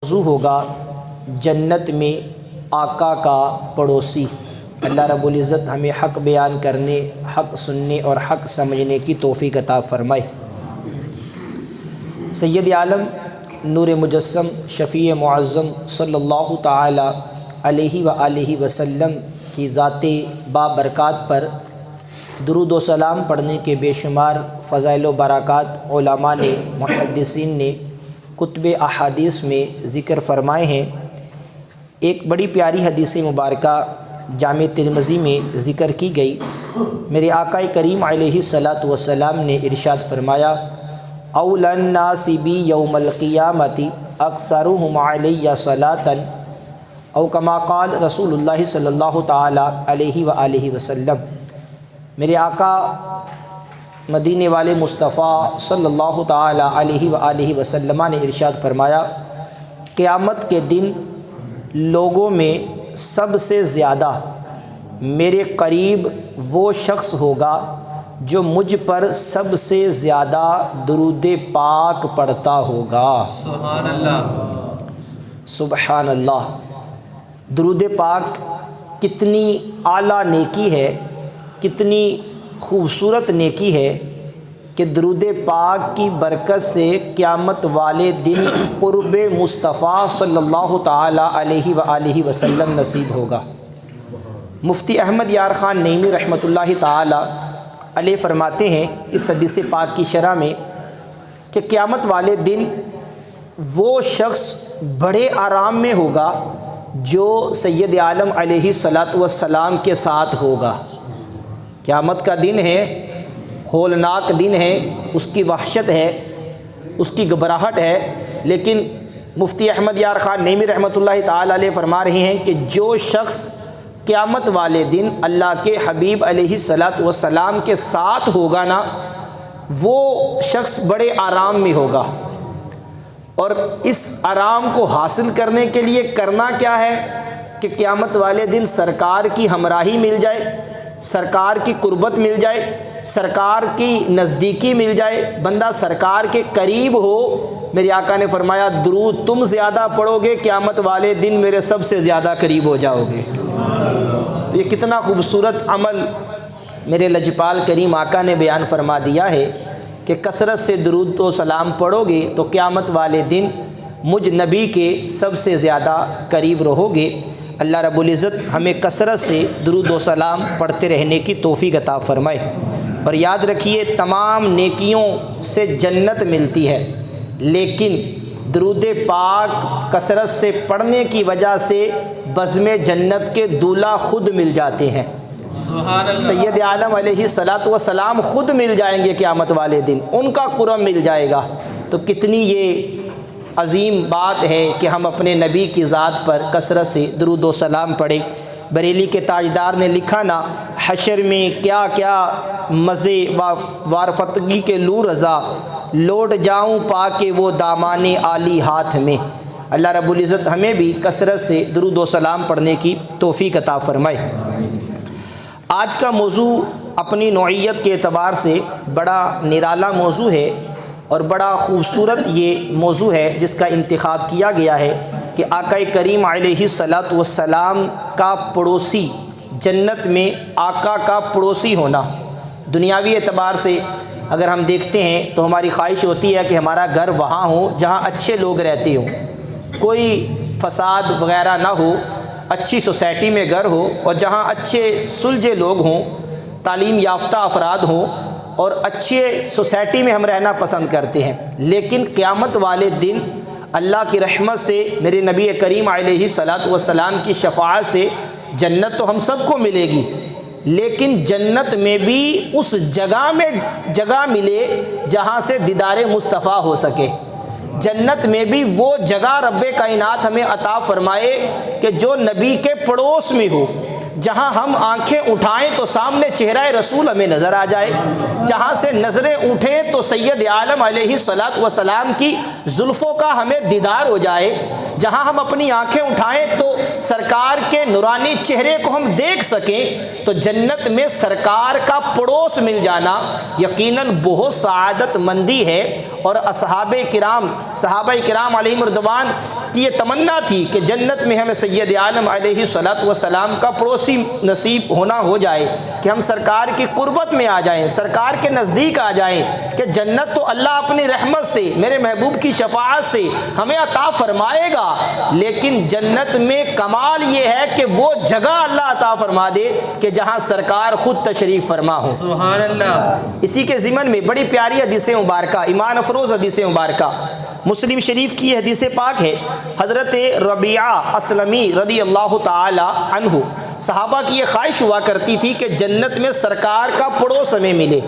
موضوع ہوگا جنت میں آقا کا پڑوسی۔ اللہ رب العزت ہمیں حق بیان کرنے، حق سننے اور حق سمجھنے کی توفیق عطا فرمائے۔ سید عالم نور مجسم شفیع معظم صلی اللہ تعالی علیہ وآلہ وسلم کی ذات بابرکات پر درود و سلام پڑھنے کے بے شمار فضائل و برکات علماء نے، محدثین نے کتب احادیث میں ذکر فرمائے ہیں۔ ایک بڑی پیاری حدیث مبارکہ جامع ترمذی میں ذکر کی گئی۔ میرے آقا کریم علیہ الصلاۃ والسلام نے ارشاد فرمایا، اول الناس بی یوم القیامۃ اکثرهم علی صلاۃ، او کما قال رسول اللہ صلی اللہ تعالی علیہ وآلہ وسلم۔ میرے آقا مدینے والے مصطفیٰ صلی اللہ تعالی علیہ وآلہ وسلم نے ارشاد فرمایا، قیامت کے دن لوگوں میں سب سے زیادہ میرے قریب وہ شخص ہوگا جو مجھ پر سب سے زیادہ درود پاک پڑھتا ہوگا۔ سبحان اللہ، سبحان اللہ۔ درود پاک کتنی اعلیٰ نیکی ہے، کتنی خوبصورت نیکی ہے کہ درود پاک کی برکت سے قیامت والے دن قرب مصطفیٰ صلی اللہ تعالی علیہ وآلہ وسلم نصیب ہوگا۔ مفتی احمد یار خان نعیمی رحمۃ اللہ تعالی علیہ فرماتے ہیں اس حدیث پاک کی شرح میں کہ قیامت والے دن وہ شخص بڑے آرام میں ہوگا جو سید عالم علیہ الصلاۃ والسلام کے ساتھ ہوگا۔ قیامت کا دن ہے، ہولناک دن ہے، اس کی وحشت ہے، اس کی گھبراہٹ ہے، لیکن مفتی احمد یار خان نعیمی رحمۃ اللہ تعالی علیہ فرما رہے ہیں کہ جو شخص قیامت والے دن اللہ کے حبیب علیہ الصلاۃ والسلام کے ساتھ ہوگا نا، وہ شخص بڑے آرام میں ہوگا۔ اور اس آرام کو حاصل کرنے کے لیے کرنا کیا ہے کہ قیامت والے دن سرکار کی ہمراہی مل جائے، سرکار کی قربت مل جائے، سرکار کی نزدیکی مل جائے، بندہ سرکار کے قریب ہو۔ میرے آقا نے فرمایا، درود تم زیادہ پڑھو گے، قیامت والے دن میرے سب سے زیادہ قریب ہو جاؤ گے۔ تو یہ کتنا خوبصورت عمل میرے لجپال کریم آقا نے بیان فرما دیا ہے کہ کثرت سے درود و سلام پڑھو گے تو قیامت والے دن مجھ نبی کے سب سے زیادہ قریب رہو گے۔ اللہ رب العزت ہمیں کثرت سے درود و سلام پڑھتے رہنے کی توفیق عطا فرمائے۔ اور یاد رکھیے، تمام نیکیوں سے جنت ملتی ہے، لیکن درود پاک کثرت سے پڑھنے کی وجہ سے بزم جنت کے دولہا خود مل جاتے ہیں۔ سبحان اللہ۔ سید عالم علیہ الصلاۃ والسلام خود مل جائیں گے قیامت والے دن، ان کا قرب مل جائے گا۔ تو کتنی یہ عظیم بات ہے کہ ہم اپنے نبی کی ذات پر کثرت سے درود و سلام پڑھیں۔ بریلی کے تاجدار نے لکھا نا، حشر میں کیا کیا مزے وارفتگی کے لو رضا، لوٹ جاؤں پا کے وہ دامان عالی ہاتھ میں۔ اللہ رب العزت ہمیں بھی کثرت سے درود و سلام پڑھنے کی توفیق عطا فرمائے۔ آج کا موضوع اپنی نوعیت کے اعتبار سے بڑا نرالا موضوع ہے اور بڑا خوبصورت یہ موضوع ہے جس کا انتخاب کیا گیا ہے کہ آقا کریم علیہ الصلاۃ والسلام کا پڑوسی، جنت میں آقا کا پڑوسی ہونا۔ دنیاوی اعتبار سے اگر ہم دیکھتے ہیں تو ہماری خواہش ہوتی ہے کہ ہمارا گھر وہاں ہو جہاں اچھے لوگ رہتے ہوں، کوئی فساد وغیرہ نہ ہو، اچھی سوسائٹی میں گھر ہو اور جہاں اچھے سلجھے لوگ ہوں، تعلیم یافتہ افراد ہوں، اور اچھے سوسائٹی میں ہم رہنا پسند کرتے ہیں۔ لیکن قیامت والے دن اللہ کی رحمت سے، میرے نبی کریم علیہ الصلاۃ والسلام کی شفاعت سے جنت تو ہم سب کو ملے گی، لیکن جنت میں بھی اس جگہ ملے جہاں سے دیدار مصطفیٰ ہو سکے۔ جنت میں بھی وہ جگہ رب کائنات ہمیں عطا فرمائے کہ جو نبی کے پڑوس میں ہو، جہاں ہم آنکھیں اٹھائیں تو سامنے چہرہ رسول ہمیں نظر آ جائے، جہاں سے نظریں اٹھیں تو سید عالم علیہ الصلاۃ والسلام کی زلفوں کا ہمیں دیدار ہو جائے، جہاں ہم اپنی آنکھیں اٹھائیں تو سرکار کے نورانی چہرے کو ہم دیکھ سکیں تو جنت میں سرکار کا پڑوس مل جانا یقیناً بہت سعادت مندی ہے۔ اور صحابہ کرام علیہم رضوان کی یہ تمنا تھی کہ جنت میں ہمیں سید عالم علیہ الصلوۃ والسلام کا پڑوسی نصیب ہونا ہو جائے، کہ ہم سرکار کی قربت میں آ جائیں، سرکار کے نزدیک آ جائیں، کہ جنت تو اللہ اپنی رحمت سے میرے محبوب کی شفاعت سے ہمیں عطا فرمائے گا، لیکن جنت میں کمال یہ ہے کہ وہ جگہ اللہ عطا فرما دے کہ جہاں سرکار خود تشریف فرما ہو۔ سبحان اللہ۔ اسی کے ضمن میں بڑی پیاری حدیث مبارکہ، ایمان افروز حدیث مبارکہ، مسلم شریف کی یہ حدیث پاک ہے۔ حضرت ربیعہ اسلمی رضی اللہ تعالی عنہ، صحابہ کی یہ خواہش ہوا کرتی تھی کہ جنت میں سرکار کا پڑوس ہمیں ملے۔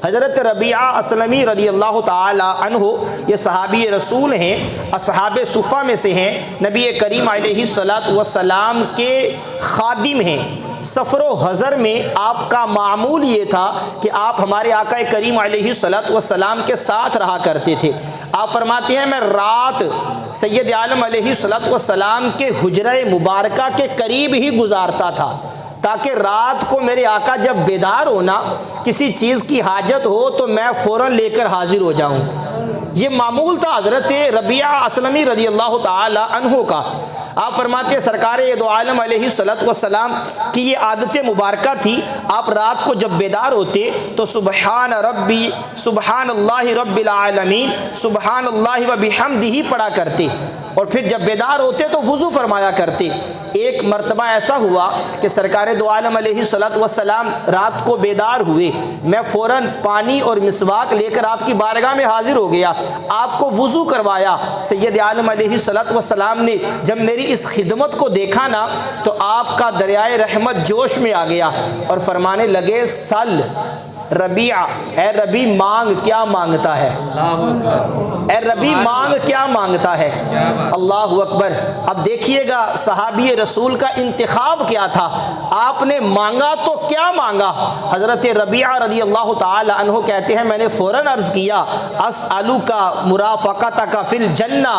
حضرت ربیعہ اسلمی رضی اللہ تعالی عنہ یہ صحابی رسول ہیں، اصحاب صفہ میں سے ہیں، نبی کریم علیہ الصلوۃ والسلام کے خادم ہیں۔ سفر و حضر میں آپ کا معمول یہ تھا کہ آپ ہمارے آقا کریم علیہ الصلوۃ والسلام کے ساتھ رہا کرتے تھے۔ آپ فرماتے ہیں میں رات سید عالم علیہ الصلوۃ والسلام کے حجرہ مبارکہ کے قریب ہی گزارتا تھا، تاکہ رات کو میرے آقا جب بیدار ہونا، کسی چیز کی حاجت ہو تو میں فوراً لے کر حاضر ہو جاؤں۔ یہ معمول تھا حضرت ربیعہ اسلمی رضی اللہ تعالی عنہ کا۔ آپ فرماتے ہیں سرکار دو عالم علیہ الصلوۃ والسلام کی یہ عادت مبارکہ تھی، آپ رات کو جب بیدار ہوتے تو سبحان اللہ رب العالمین، سبحان اللہ و بحمدہ پڑھا کرتے، اور پھر جب بیدار ہوتے تو وضو فرمایا کرتے۔ ایک مرتبہ ایسا ہوا کہ سرکار دو عالم علیہ الصلوۃ والسلام رات کو بیدار ہوئے، میں فوراً پانی اور مسواک لے کر آپ کی بارگاہ میں حاضر ہو گیا، آپ کو وضو کروایا۔ سید عالم علیہ الصلوۃ والسلام نے جب میری اس خدمت کو دیکھا نا تو آپ کا دریائے رحمت جوش میں آ گیا اور فرمانے لگے سل ربیعہ، اے ربی مانگ، کیا مانگتا ہے؟ اللہ اکبر۔ اے ربی مانگ، کیا مانگتا ہے؟ اللہ اکبر۔ اب دیکھیے گا صحابی رسول کا انتخاب کیا تھا، آپ نے مانگا تو کیا مانگا؟ حضرت ربیعہ رضی اللہ تعالی عنہ کہتے ہیں میں نے فوراً عرض کیا اسألک مرافقتک فی الجنہ،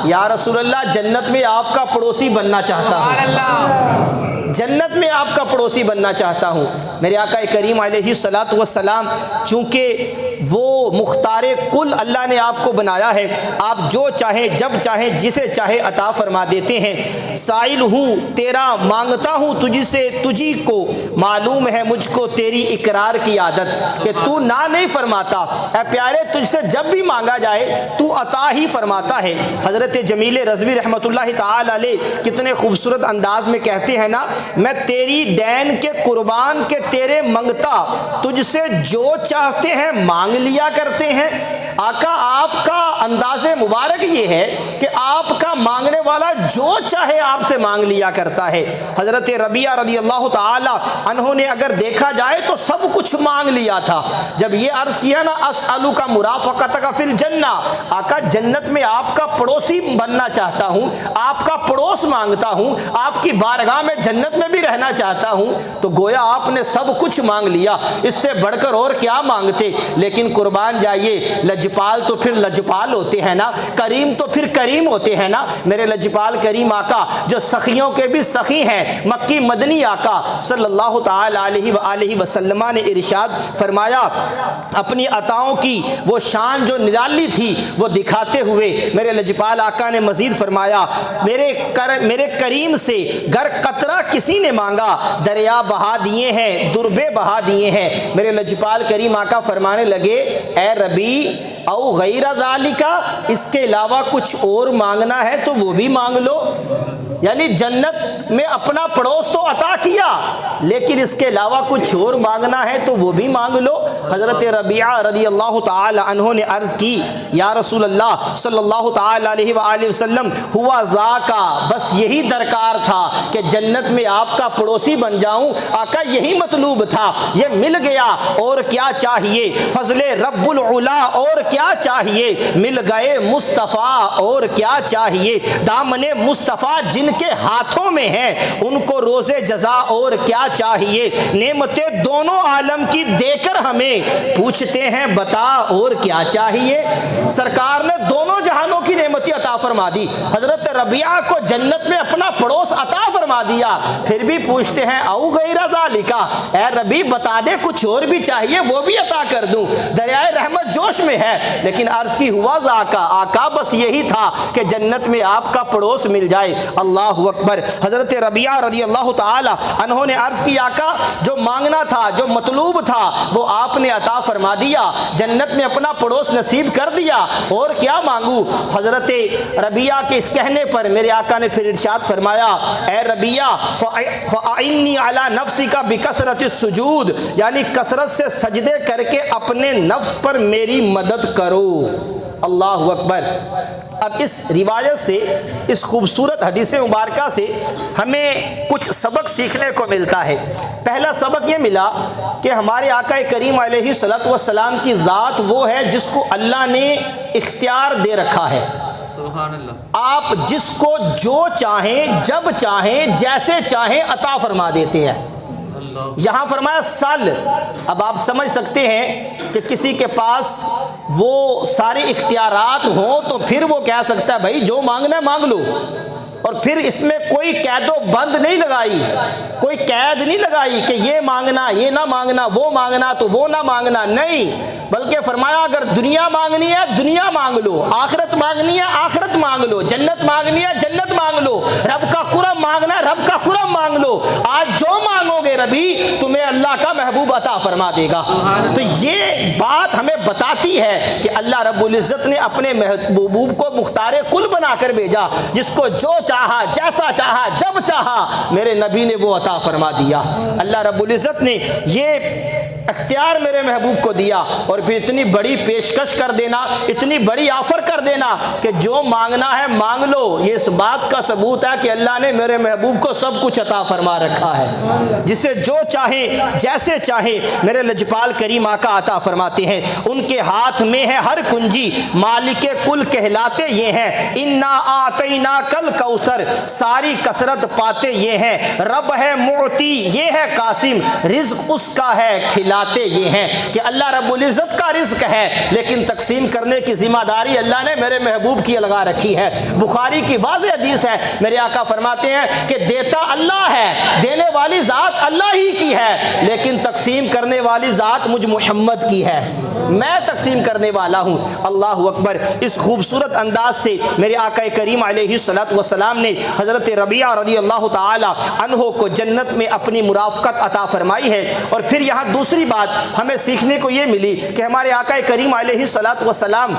یا رسول اللہ جنت میں آپ کا پڑوسی بننا چاہتا ہوں، سبحان اللہ۔ جنت میں آپ کا پڑوسی بننا چاہتا ہوں۔ میرے آقا کریم علیہ الصلوۃ والسلام چونکہ وہ مختار کل اللہ نے آپ کو بنایا ہے، آپ جو چاہیں جب چاہیں جسے چاہے عطا فرما دیتے ہیں۔ سائل ہوں تیرا مانگتا ہوں تجھ سے، تجھی کو معلوم ہے مجھ کو تیری اقرار کی عادت کہ تو نہ نہیں فرماتا، اے پیارے تجھ سے جب بھی مانگا جائے تو عطا ہی فرماتا ہے۔ حضرت جمیل رضوی رحمۃ اللہ تعالی علیہ کتنے خوبصورت انداز میں کہتے ہیں نا، میں تیری دین کے قربان کے تیرے منگتا، تجھ سے جو چاہتے ہیں مانگ لیا کرتے ہیں۔ آقا آپ کا انداز مبارک یہ ہے کہ آپ کا مانگنے والا جو چاہے آپ سے مانگ لیا کرتا ہے۔ حضرت ربیعہ رضی اللہ تعالی عنہ نے اگر دیکھا جائے تو سب کچھ مانگ لیا تھا۔ جب یہ عرض کیا نا اسألک مرافقتک فی الجنہ، آقا جنت میں آپ کا پڑوسی بننا چاہتا ہوں، آپ کا پڑوس مانگتا ہوں، آپ کی بارگاہ میں جنت میں بھی رہنا چاہتا ہوں، تو گویا آپ نے سب کچھ مانگ لیا، اس سے بڑھ کر اور کیا مانگتے؟ لیکن قربان جائیے لجپال تو پھر لجپال ہوتے ہیں نا، کریم تو پھر کریم ہوتے ہیں نا۔ میرے لجپال کریم آقا جو سخیوں کے بھی سخی ہیں، مکی مدنی آقا صلی اللہ تعالی علیہ وآلہ وسلم نے ارشاد فرمایا، اپنی عطاؤں کی وہ شان جو نرالی تھی وہ دکھاتے ہوئے میرے لجپال آقا نے مزید فرمایا، میرے کریم سے گر قطرہ کسی نے مانگا دریا بہا دیے ہیں، دربے بہا دیے ہیں۔ میرے لجپال کریم آقا فرمانے لگے اے ربی او غیر ذالک، اس کے علاوہ کچھ اور مانگنا ہے تو وہ بھی مانگ لو۔ یعنی جنت میں اپنا پڑوس تو عطا کیا، لیکن اس کے علاوہ کچھ اور مانگنا ہے تو وہ بھی مانگ لو۔ حضرت ربیعہ رضی اللہ تعالی عنہ نے عرض کی یا رسول اللہ صلی اللہ تعالی علیہ وآلہ وسلم ہوا ذاکا، بس یہی درکار تھا کہ جنت میں آپ کا پڑوسی بن جاؤں، آقا یہی مطلوب تھا، یہ مل گیا، اور کیا چاہیے؟ فضل رب العلا، اور کیا چاہیے؟ مل گئے مصطفیٰ، اور کیا چاہیے؟ دامن مصطفیٰ جن کے ہاتھوں میں ہیں ان کو روز جزا، اور کیا چاہیے؟ نعمتیں دونوں عالم کی دے کر ہمیں پوچھتے ہیں بتا اور کیا چاہیے؟ سرکار نے دونوں جہانوں کی نعمتیں عطا فرما دی. حضرت ربیعہ کو جنت میں اپنا پڑوس عطا فرما دیا, پھر بھی پوچھتے ہیں او غیر ذالک, اے ربی بتا دے کچھ اور بھی چاہیے وہ بھی عطا کر دوں. دریائے رحمت جوش میں ہے, لیکن عرض کی ہوا ذاکا, آقا بس یہی تھا کہ جنت میں آپ کا پڑوس مل جائے. اللہ اکبر. حضرت ربیعہ رضی اللہ تعالی عنہ نے عرض کی آقا جو مانگنا تھا, جو مطلوب تھا وہ آپ نے عطا فرما دیا, جنت میں اپنا پڑوس نصیب کر دیا, اور کیا مانگوں؟ حضرت ربیعہ کے اس کہنے پر میرے آقا نے پھر ارشاد فرمایا اے ربیعہ فَأَعِنِّي عَلَى نَفْسِكَ بِكَثْرَةِ السُّجُودِ, یعنی کثرت سے سجدے کر کے اپنے نفس پر میری مدد کرو. اللہ اکبر. اب اس روایت سے, اس خوبصورت حدیث مبارکہ سے ہمیں کچھ سبق سیکھنے کو ملتا ہے. پہلا سبق یہ ملا کہ ہمارے آقا کریم علیہ الصلوۃ والسلام کی ذات وہ ہے جس کو اللہ نے اختیار دے رکھا ہے. سبحان اللہ. آپ جس کو جو چاہیں جب چاہیں جیسے چاہیں عطا فرما دیتے ہیں. یہاں فرمایا سل. اب آپ سمجھ سکتے ہیں کہ کسی کے پاس وہ سارے اختیارات ہوں تو پھر وہ کہہ سکتا ہے بھائی جو مانگنا ہے مانگ لو, اور پھر اس میں کوئی قید و بند نہیں لگائی, کوئی قید نہیں لگائی کہ یہ مانگنا یہ نہ مانگنا, وہ مانگنا تو وہ نہ مانگنا, نہیں, بلکہ فرمایا اگر دنیا مانگنی ہے دنیا مانگ لو, آخرت مانگنی ہے آخرت مانگ لو, جنت مانگنی ہے جنت مانگ لو, رب کا کرم مانگنا ہے رب کا کرم مانگ لو. آج جو مانگو گے ربی تمہیں اللہ کا محبوب عطا فرما دے گا. تو یہ بات ہمیں بتاتی ہے کہ اللہ رب العزت نے اپنے محبوب کو مختار کل بنا کر بھیجا, جس کو جو چاہا جیسا چاہا جب چاہا میرے نبی نے وہ عطا فرما دیا. اللہ رب العزت نے یہ اختیار میرے محبوب کو دیا, اور پھر اتنی بڑی پیشکش کر دینا, اتنی بڑی آفر کر دینا کہ جو مانگنا ہے مانگ لو. یہ اس بات کا ثبوت ہے کہ اللہ نے میرے محبوب کو سب کچھ عطا فرما رکھا ہے, جسے جو چاہیں جیسے چاہیں میرے لجپال کریم آقا عطا فرماتے ہیں. ان کے ہاتھ میں ہے ہر کنجی, مالک کل کہلاتے یہ ہیں, انا آتیناک الکوثر, ساری کثرت پاتے یہ ہیں, رب ہے معطی یہ ہے قاسم, رزق اس کا ہے کھلاتے یہ ہیں. کہ اللہ رب العزت کا رزق ہے لیکن تقسیم کرنے کی ذمہ داری اللہ نے میرے محبوب کی لگا رکھی ہے. بخاری کی واضح حدیث ہے, میرے آقا فرماتے ہیں کہ دیتا اللہ ہے, دینے والی ذات اللہ ہی کی ہے, لیکن تقسیم کرنے والی ذات مجھ محمد کی ہے, میں تقسیم کرنے والا ہوں. اللہ اکبر. اس خوبصورت انداز سے میرے آقا کریم علیہ الصلوۃ والسلام نے حضرت ربیعہ رضی اللہ تعالی عنہ کو جنت میں اپنی مرافقت عطا فرمائی ہے. اور پھر یہاں دوسری بات ہمیں سیکھنے کو یہ ملی کہ ہمارے آقا کریم علیہ الصلوۃ والسلام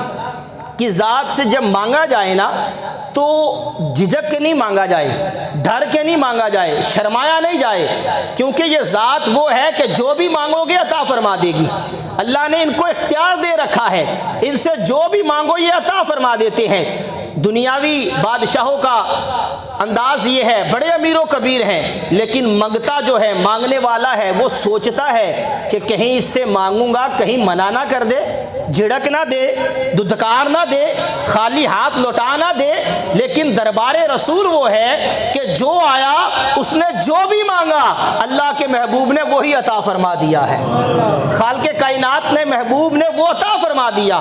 کی ذات سے جب مانگا جائے نا تو جھجک کے نہیں مانگا جائے, ڈر کے نہیں مانگا جائے, شرمایا نہیں جائے, کیونکہ یہ ذات وہ ہے کہ جو بھی مانگو گے عطا فرما دے گی. اللہ نے ان کو اختیار دے رکھا ہے, ان سے جو بھی مانگو یہ عطا فرما دیتے ہیں. دنیاوی بادشاہوں کا انداز یہ ہے, بڑے امیر و کبیر ہیں, لیکن منگتا جو ہے مانگنے والا ہے وہ سوچتا ہے کہ کہیں اس سے مانگوں گا کہیں منع نہ کر دے, جھڑک نہ دے, دھتکار نہ دے, خالی ہاتھ لوٹا نہ دے. لیکن دربار رسول وہ ہے کہ جو آیا اس نے جو بھی مانگا اللہ کے محبوب نے وہی عطا فرما دیا ہے. خالق کائنات نے محبوب نے وہ عطا فرما دیا.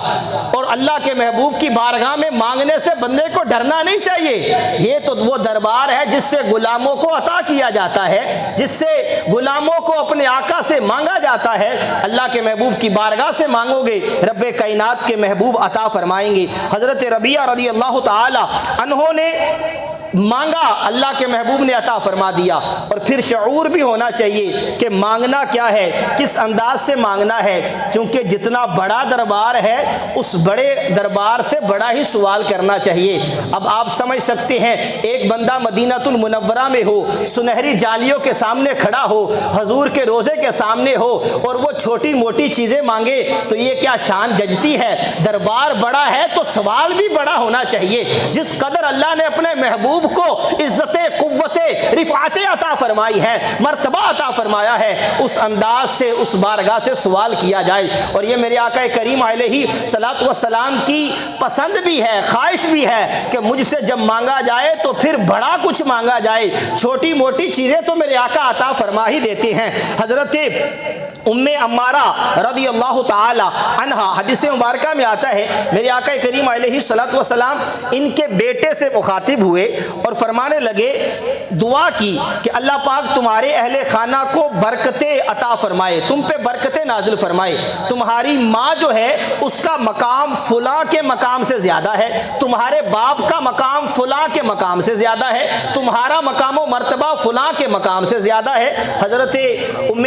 اور اللہ کے محبوب کی بارگاہ میں مانگنے سے بندے کو ڈرنا نہیں چاہیے. یہ تو وہ دربار ہے جس سے غلاموں کو عطا کیا جاتا ہے, جس سے غلاموں کو اپنے آقا سے مانگا جاتا ہے. اللہ کے محبوب کی بارگاہ سے مانگو گے رب کائنات کے محبوب عطا فرمائیں گے. حضرت ربیعہ رضی اللہ تعالی انہوں نے مانگا, اللہ کے محبوب نے عطا فرما دیا. اور پھر شعور بھی ہونا چاہیے کہ مانگنا کیا ہے, کس انداز سے مانگنا ہے, کیونکہ جتنا بڑا دربار ہے اس بڑے دربار سے بڑا ہی سوال کرنا چاہیے. اب آپ سمجھ سکتے ہیں ایک بندہ مدینہ المنورہ میں ہو, سنہری جالیوں کے سامنے کھڑا ہو, حضور کے روزے کے سامنے ہو, اور وہ چھوٹی موٹی چیزیں مانگے تو یہ کیا شان ججتی ہے. دربار بڑا ہے تو سوال بھی بڑا ہونا چاہیے. جس قدر اللہ نے اپنے محبوب کو عزت, قوت, رفعت عطا فرمائی ہے, مرتبہ عطا فرمایا ہے, اس انداز سے اس بارگاہ سے سوال کیا جائے. اور یہ میرے آقا کریم علیہ الصلوۃ والسلام کی پسند بھی ہے, خواہش بھی ہے کہ مجھ سے جب مانگا جائے تو پھر بڑا کچھ مانگا جائے, چھوٹی موٹی چیزیں تو میرے آقا عطا فرما ہی دیتے ہیں. حضرت عمارہ رضی اللہ تعالی عنہا، حدیث مبارکہ میں آتا ہے میرے آقا کریم علیہ الصلوۃ والسلام ان کے بیٹے سے مخاطب ہوئے اور فرمانے لگے، دعا کی کہ اللہ پاک تمہارے اہل خانہ کو برکتیں عطا فرمائے، تم پہ برکتیں نازل فرمائے، تمہاری ماں جو ہے اس کا مقام فلاں کے مقام سے زیادہ ہے، تمہارے باپ کا مقام فلاں کے مقام سے زیادہ ہے، تمہارا مقام و مرتبہ فلاں کے مقام سے زیادہ ہے۔ حضرت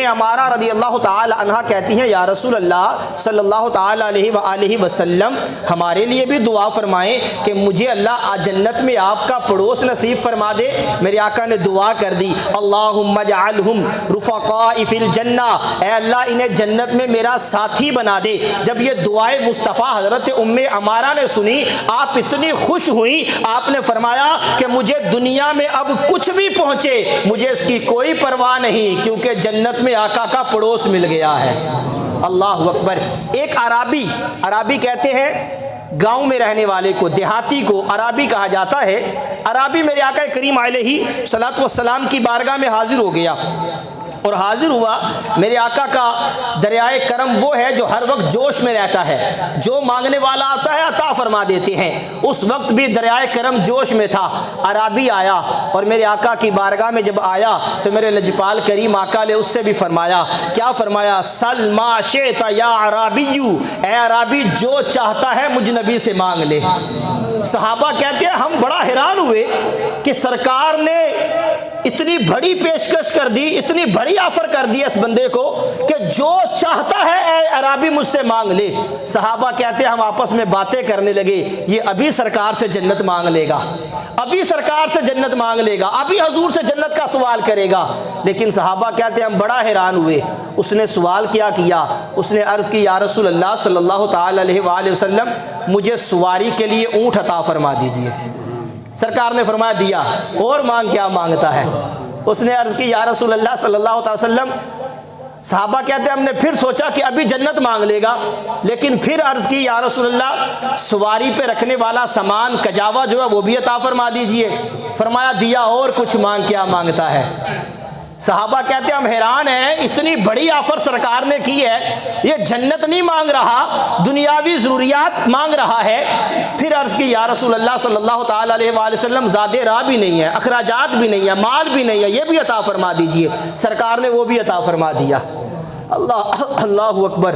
عمارہ رضی اللہ تعالی عنہا کہتی ہیں، یا رسول اللہ صلی اللہ تعالی علیہ وآلہ وسلم ہمارے لیے بھی دعا فرمائیں کہ مجھے اللہ جنت میں آپ کا پڑوس نصیب فرما دے۔ میرے آقا نے دعا کر دی، اللہم اجعلہم رفقاء فی الجنہ، اے اللہ انہیں جنت میں میرا ساتھی بنا دے۔ جب یہ دعائے مصطفیٰ حضرت عمارہ نے سنی، آپ اتنی خوش ہوئیں، آپ نے فرمایا کہ مجھے دنیا میں اب کچھ بھی پہنچے مجھے اس کی کوئی پرواہ نہیں، کیونکہ جنت میں آقا کا پڑوس مل گیا ہے۔ اللہ اکبر۔ ایک عرابی کہتے ہیں گاؤں میں رہنے والے کو، دیہاتی کو عرابی کہا جاتا ہے۔ عرابی میرے آقا کریم علیہ الصلوۃ والسلام کی بارگاہ میں حاضر ہو گیا اور حاضر ہوا۔ میرے آقا کا دریائے کرم وہ ہے جو ہر وقت جوش میں رہتا ہے، جو مانگنے والا آتا ہے عطا فرما دیتے ہیں۔ اس وقت بھی دریائے کرم جوش میں تھا۔ عرابی آیا اور میرے آقا کی بارگاہ میں جب آیا تو میرے لجپال کریم آقا نے اس سے بھی فرمایا، کیا فرمایا؟ سل ما شئت یا عرابی، اے عرابی جو چاہتا ہے مجھ نبی سے مانگ لے۔ صحابہ کہتے ہیں ہم بڑا حیران ہوئے کہ سرکار نے اتنی بڑی پیشکش کر دی، اتنی بڑی آفر کر دی اس بندے کو کہ جو چاہتا ہے اے عرابی مجھ سے مانگ لے۔ صحابہ کہتے ہیں ہم آپس میں باتیں کرنے لگے، یہ ابھی سرکار سے جنت مانگ لے گا، ابھی سرکار سے جنت مانگ لے گا، ابھی حضور سے جنت کا سوال کرے گا۔ لیکن صحابہ کہتے ہیں ہم بڑا حیران ہوئے۔ اس نے سوال کیا اس نے عرض کی، یا رسول اللہ صلی اللہ تعالی علیہ وآلہ وسلم مجھے سواری کے لیے اونٹ عطا فرما دیجئے۔ سرکار نے فرمایا دیا، اور مانگ کیا مانگتا ہے؟ اس نے عرض کی، یا رسول اللہ صلی اللہ علیہ وسلم، صحابہ کہتے ہیں ہم نے پھر سوچا کہ ابھی جنت مانگ لے گا، لیکن پھر عرض کی، یا رسول اللہ سواری پہ رکھنے والا سامان کجاوا جو ہے وہ بھی عطا فرما دیجئے۔ فرمایا دیا، اور کچھ مانگ کیا مانگتا ہے؟ صحابہ کہتے ہیں ہم حیران ہیں، اتنی بڑی آفر سرکار نے کی ہے، یہ جنت نہیں مانگ رہا، دنیاوی ضروریات مانگ رہا ہے۔ پھر عرض کی، یا رسول اللہ صلی اللہ تعالی علیہ وآلہ وسلم زادے راہ بھی نہیں ہے، اخراجات بھی نہیں ہے، مال بھی نہیں ہے، یہ بھی عطا فرما دیجئے۔ سرکار نے وہ بھی عطا فرما دیا۔ اللہ اکبر۔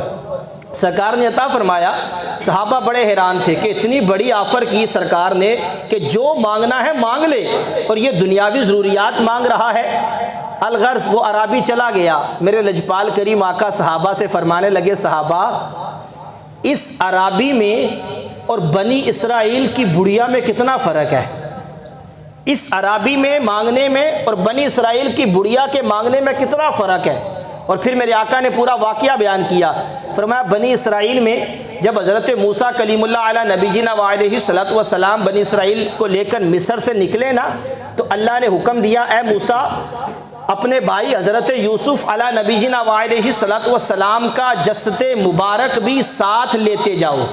سرکار نے عطا فرمایا۔ صحابہ بڑے حیران تھے کہ اتنی بڑی آفر کی سرکار نے کہ جو مانگنا ہے مانگ لے، اور یہ دنیاوی ضروریات مانگ رہا ہے۔ الغرض وہ عرابی چلا گیا۔ میرے لجپال کریم آقا صحابہ سے فرمانے لگے، صحابہ اس عرابی میں اور بنی اسرائیل کی بڑھیا میں کتنا فرق ہے؟ اس عرابی میں مانگنے میں اور بنی اسرائیل کی بڑھیا کے مانگنے میں کتنا فرق ہے؟ اور پھر میرے آقا نے پورا واقعہ بیان کیا۔ فرمایا بنی اسرائیل میں جب حضرت موسیٰ کلیم اللہ علیہ نبی جینا علیہ الصلوۃ والسلام بنی اسرائیل کو لے کر مصر سے نکلے نا، تو اللہ نے حکم دیا، اے موسیٰ اپنے بھائی حضرت یوسف علیہ نبی جینا علیہ الصلوۃ والسلام کا جسد مبارک بھی ساتھ لیتے جاؤ۔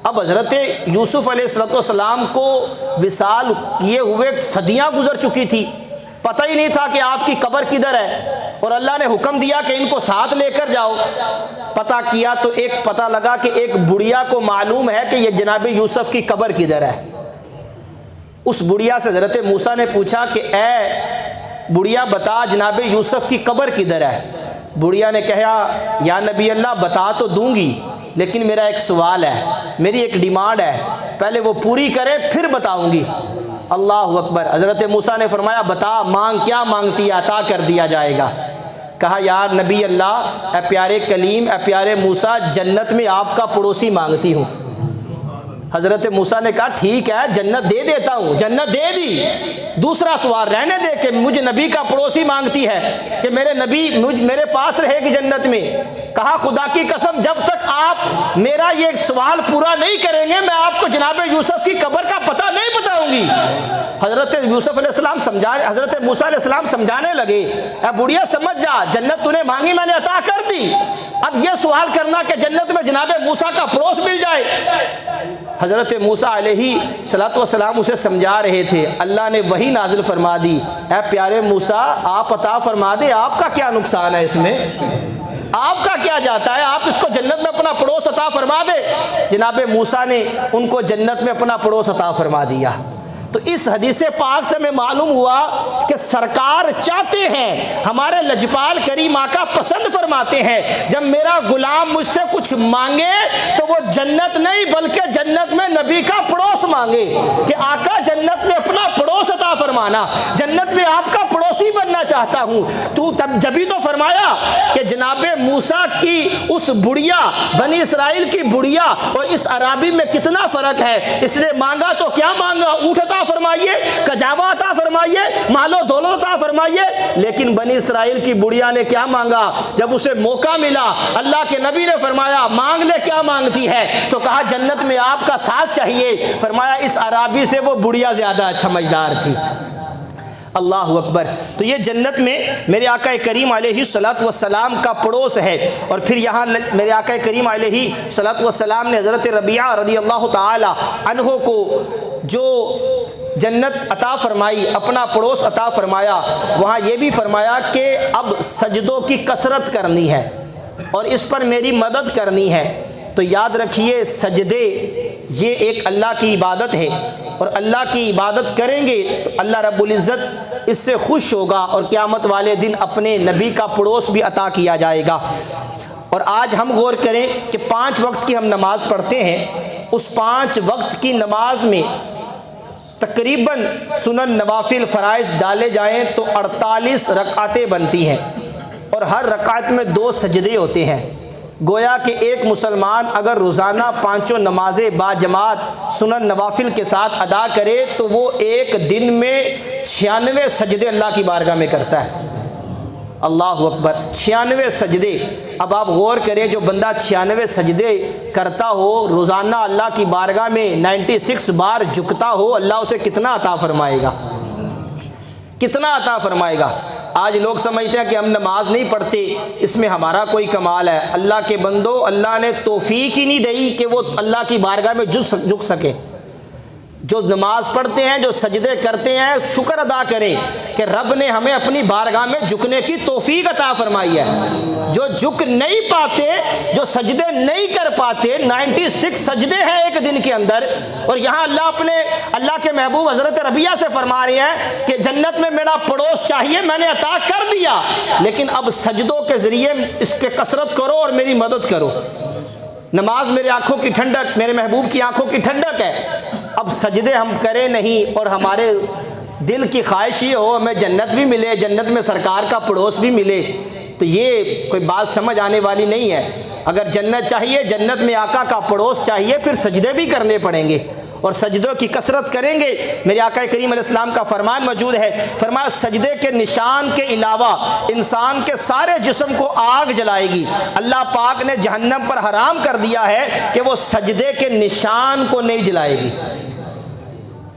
اب حضرت یوسف علیہ الصلوۃ والسلام کو وصال کیے ہوئے صدیاں گزر چکی تھی، پتہ ہی نہیں تھا کہ آپ کی قبر کدھر ہے، اور اللہ نے حکم دیا کہ ان کو ساتھ لے کر جاؤ۔ پتہ کیا تو ایک پتہ لگا کہ ایک بڑھیا کو معلوم ہے کہ یہ جناب یوسف کی قبر کدھر ہے۔ اس بڑھیا سے حضرت موسیٰ نے پوچھا کہ اے بڑھیا بتا جناب یوسف کی قبر کدھر ہے؟ بڑھیا نے کہا، یا نبی اللہ بتا تو دوں گی، لیکن میرا ایک سوال ہے، میری ایک ڈیمانڈ ہے، پہلے وہ پوری کرے پھر بتاؤں گی۔ اللہ اکبر۔ حضرت موسیٰ نے فرمایا بتا، مانگ کیا مانگتی ہے، عطا کر دیا جائے گا۔ کہا یا نبی اللہ، اے پیارے کلیم، اے پیارے موسیٰ، جنت میں آپ کا پڑوسی مانگتی ہوں۔ حضرت موسیٰ نے کہا ٹھیک ہے جنت دے دیتا ہوں، جنت دے دی۔ دوسرا سوال رہنے دے کہ مجھے نبی کا پڑوسی مانگتی ہے کہ میرے نبی میرے پاس رہے گی جنت میں۔ کہا خدا کی قسم جب تک آپ میرا یہ سوال پورا نہیں کریں گے میں آپ کو جناب یوسف کی قبر کا پتہ نہیں بتاؤں گی۔ حضرت یوسف علیہ السلام حضرت موسیٰ علیہ السلام سمجھانے لگے، اے بڑھیا سمجھ جا، جنت تو نے مانگی میں نے عطا کر دی، اب یہ سوال کرنا کہ جنت میں جناب موسیٰ کا پڑوس مل جائے۔ حضرت موسیٰ علیہ الصلوۃ والسلام اسے سمجھا رہے تھے، اللہ نے وحی نازل فرما دی، اے پیارے موسیٰ آپ عطا فرما دے، آپ کا کیا نقصان ہے اس میں؟ آپ کا کیا جاتا ہے، آپ اس کو جنت میں اپنا پڑوس عطا فرما دے۔ جناب موسیٰ نے ان کو جنت میں اپنا پڑوس عطا فرما دیا۔ تو اس حدیث پاک سے ہمیں معلوم ہوا کہ سرکار چاہتے ہیں، ہمارے لجپال کریم آقا پسند فرماتے ہیں، جب میرا غلام مجھ سے کچھ مانگے تو وہ جنت نہیں بلکہ جنت میں نبی کا پڑوس مانگے، کہ آقا جنت میں اپنا پڑوس عطا فرمانا، جنت میں آپ کا پڑوسی بننا چاہتا ہوں۔ تو تب جبھی تو فرمایا کہ جناب موسیٰ کی اس بڑھیا، بنی اسرائیل کی بڑھیا اور اس عرابی میں کتنا فرق ہے۔ اس نے مانگا تو کیا مانگا، اونٹ عطا فرمائیے، کجاوا عطا فرمائیے، مال و دولت عطا فرمائیے، لیکن بنی اسرائیل کی بڑھیا نے کیا مانگا؟ جب اسے موقع ملا، اللہ کے نبی نے فرمایا مانگ لے، کیا مانگتی ہے؟ تو کہا جنت میں آپ کا ساتھ چاہیے۔ فرمایا اس عرابی سے وہ بڑھیا زیادہ سمجھدار تھی۔ اللہ اکبر۔ تو یہ جنت میں میرے آقا کریم علیہ الصلوۃ والسلام کا پڑوس ہے۔ اور پھر یہاں میرے آقا کریم علیہ الصلوۃ والسلام نے حضرت ربیعہ رضی اللہ تعالی عنہ کو جو جنت عطا فرمائی، اپنا پڑوس عطا فرمایا، وہاں یہ بھی فرمایا کہ اب سجدوں کی کثرت کرنی ہے اور اس پر میری مدد کرنی ہے۔ تو یاد رکھیے سجدے یہ ایک اللہ کی عبادت ہے، اور اللہ کی عبادت کریں گے تو اللہ رب العزت اس سے خوش ہوگا، اور قیامت والے دن اپنے نبی کا پڑوس بھی عطا کیا جائے گا۔ اور آج ہم غور کریں کہ 5 وقت کی ہم نماز پڑھتے ہیں، اس 5 وقت کی نماز میں تقریباً سنن نوافل فرائض ڈالے جائیں تو 48 رکعتیں بنتی ہیں، اور ہر رکعت میں 2 سجدے ہوتے ہیں۔ گویا کہ ایک مسلمان اگر روزانہ 5 نمازیں با جماعت سنن نوافل کے ساتھ ادا کرے تو وہ ایک دن میں 96 سجدے اللہ کی بارگاہ میں کرتا ہے۔ اللہ اکبر، 96 سجدے۔ اب آپ غور کریں، جو بندہ 96 سجدے کرتا ہو روزانہ، اللہ کی بارگاہ میں 96 بار جھکتا ہو، اللہ اسے کتنا عطا فرمائے گا، کتنا عطا فرمائے گا۔ آج لوگ سمجھتے ہیں کہ ہم نماز نہیں پڑھتے، اس میں ہمارا کوئی کمال ہے۔ اللہ کے بندو، اللہ نے توفیق ہی نہیں دی کہ وہ اللہ کی بارگاہ میں جھک سکے۔ جو نماز پڑھتے ہیں، جو سجدے کرتے ہیں، شکر ادا کریں کہ رب نے ہمیں اپنی بارگاہ میں جھکنے کی توفیق عطا فرمائی ہے۔ جو جھک نہیں پاتے، جو سجدے نہیں کر پاتے، 96 سجدے ہیں ایک دن کے اندر، اور یہاں اللہ کے محبوب حضرت ربیعہ سے فرما رہے ہیں کہ جنت میں میرا پڑوس چاہیے، میں نے عطا کر دیا، لیکن اب سجدوں کے ذریعے اس پہ کثرت کرو اور میری مدد کرو۔ نماز میرے آنکھوں کی ٹھنڈک، میرے محبوب کی آنکھوں کی ٹھنڈک ہے۔ اب سجدے ہم کریں نہیں اور ہمارے دل کی خواہش یہ ہو ہمیں جنت بھی ملے، جنت میں سرکار کا پڑوس بھی ملے، تو یہ کوئی بات سمجھ آنے والی نہیں ہے۔ اگر جنت چاہیے، جنت میں آقا کا پڑوس چاہیے، پھر سجدے بھی کرنے پڑیں گے اور سجدوں کی کثرت کریں گے۔ میرے آقا کریم علیہ السلام کا فرمان موجود ہے، فرمایا سجدے کے نشان کے علاوہ انسان کے سارے جسم کو آگ جلائے گی۔ اللہ پاک نے جہنم پر حرام کر دیا ہے کہ وہ سجدے کے نشان کو نہیں جلائے گی۔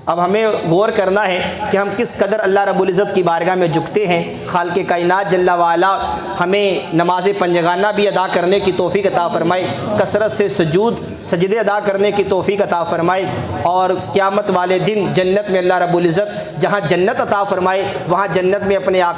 اب ہمیں غور کرنا ہے کہ ہم کس قدر اللہ رب العزت کی بارگاہ میں جھکتے ہیں۔ خالق کائنات جل وعلا ہمیں نماز پنجگانہ بھی ادا کرنے کی توفیق عطا فرمائے، کثرت سے سجدے ادا کرنے کی توفیق عطا فرمائے، اور قیامت والے دن جنت میں اللہ رب العزت جہاں جنت عطا فرمائے، وہاں جنت میں اپنے آقا